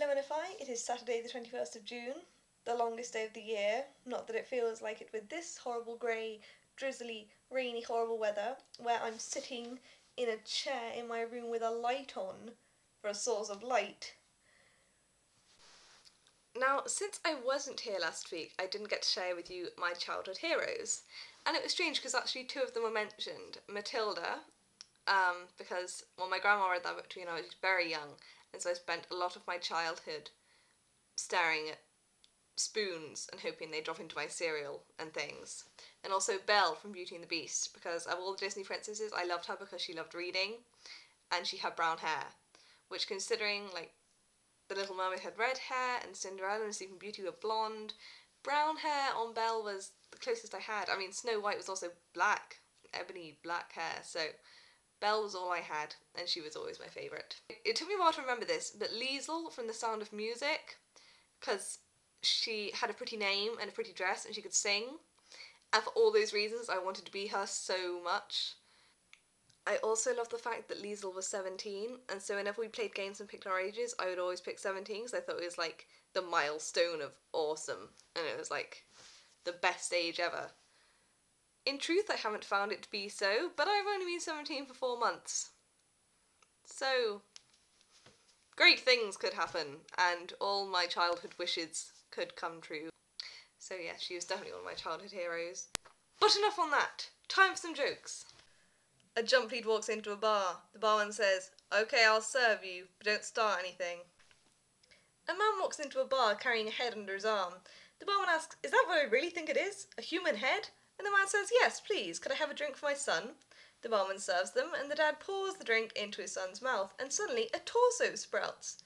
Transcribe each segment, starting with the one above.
Hello NFI, it is Saturday the 21st of June, the longest day of the year. Not that it feels like it with this horrible grey, drizzly, rainy, horrible weather, where I'm sitting in a chair in my room with a light on for a source of light. Now, since I wasn't here last week, I didn't get to share with you my childhood heroes. And it was strange because actually two of them were mentioned. Matilda, because, well, my grandma read that book to me when I was very young, and so I spent a lot of my childhood staring at spoons and hoping they'd drop into my cereal and things. And also Belle from Beauty and the Beast, because of all the Disney princesses, I loved her because she loved reading, and she had brown hair, which, considering, like, the Little Mermaid had red hair, and Cinderella and Sleeping Beauty were blonde, brown hair on Belle was the closest I had. I mean, Snow White was also black, ebony black hair, so Belle was all I had, and she was always my favourite. It took me a while to remember this, but Liesl from The Sound of Music, because she had a pretty name and a pretty dress and she could sing, and for all those reasons I wanted to be her so much. I also love the fact that Liesl was 17, and so whenever we played games and picked our ages, I would always pick 17 because I thought it was like the milestone of awesome, and it was like the best age ever. In truth, I haven't found it to be so, but I've only been 17 for 4 months. So, great things could happen, and all my childhood wishes could come true. So yeah, she was definitely one of my childhood heroes. But enough on that. Time for some jokes. A jump lead walks into a bar. The barman says, "Okay, I'll serve you, but don't start anything." A man walks into a bar carrying a head under his arm. The barman asks, "Is that what I really think it is? A human head?" And the man says, "Yes, please, could I have a drink for my son?" The barman serves them, and the dad pours the drink into his son's mouth, and suddenly a torso sprouts.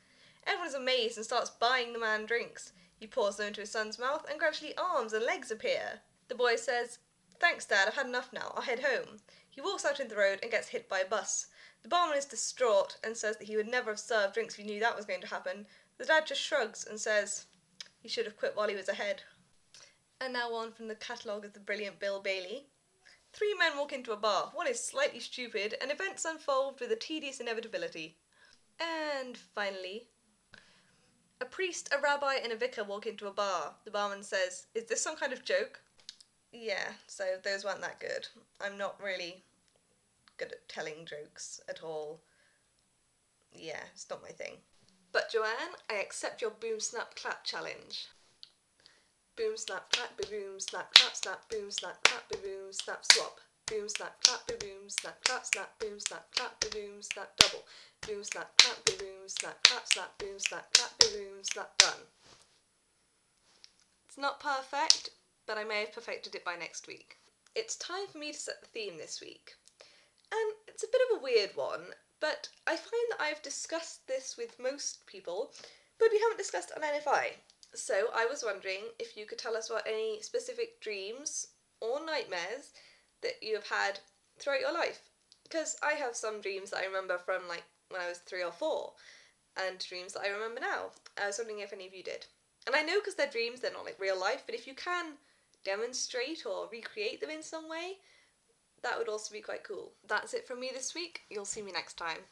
Everyone is amazed and starts buying the man drinks. He pours them into his son's mouth, and gradually arms and legs appear. The boy says, "Thanks, Dad, I've had enough now, I'll head home." He walks out into the road and gets hit by a bus. The barman is distraught and says that he would never have served drinks if he knew that was going to happen. The dad just shrugs and says he should have quit while he was ahead. And now on from the catalogue of the brilliant Bill Bailey. 3 men walk into a bar. One is slightly stupid, and events unfold with a tedious inevitability. And finally, a priest, a rabbi, and a vicar walk into a bar. The barman says, "Is this some kind of joke?" Yeah, so those weren't that good. I'm not really good at telling jokes at all. Yeah, it's not my thing. But Joanne, I accept your boom snap clap challenge. Boom snap clap be boom snap clap snap boom snap clap be boom snap swap. Boom snap clap be boom snap clap snap boom snap clap be boom snap double. Boom snap clap be boom snap clap snap boom snap clap be boom snap done. It's not perfect, but I may have perfected it by next week. It's time for me to set the theme this week. And it's a bit of a weird one, but I find that I've discussed this with most people, but we haven't discussed on NFI. So I was wondering if you could tell us about any specific dreams or nightmares that you have had throughout your life. Because I have some dreams that I remember from like when I was 3 or 4, and dreams that I remember now. I was wondering if any of you did. And I know because they're dreams, they're not like real life, but if you can demonstrate or recreate them in some way, that would also be quite cool. That's it from me this week. You'll see me next time.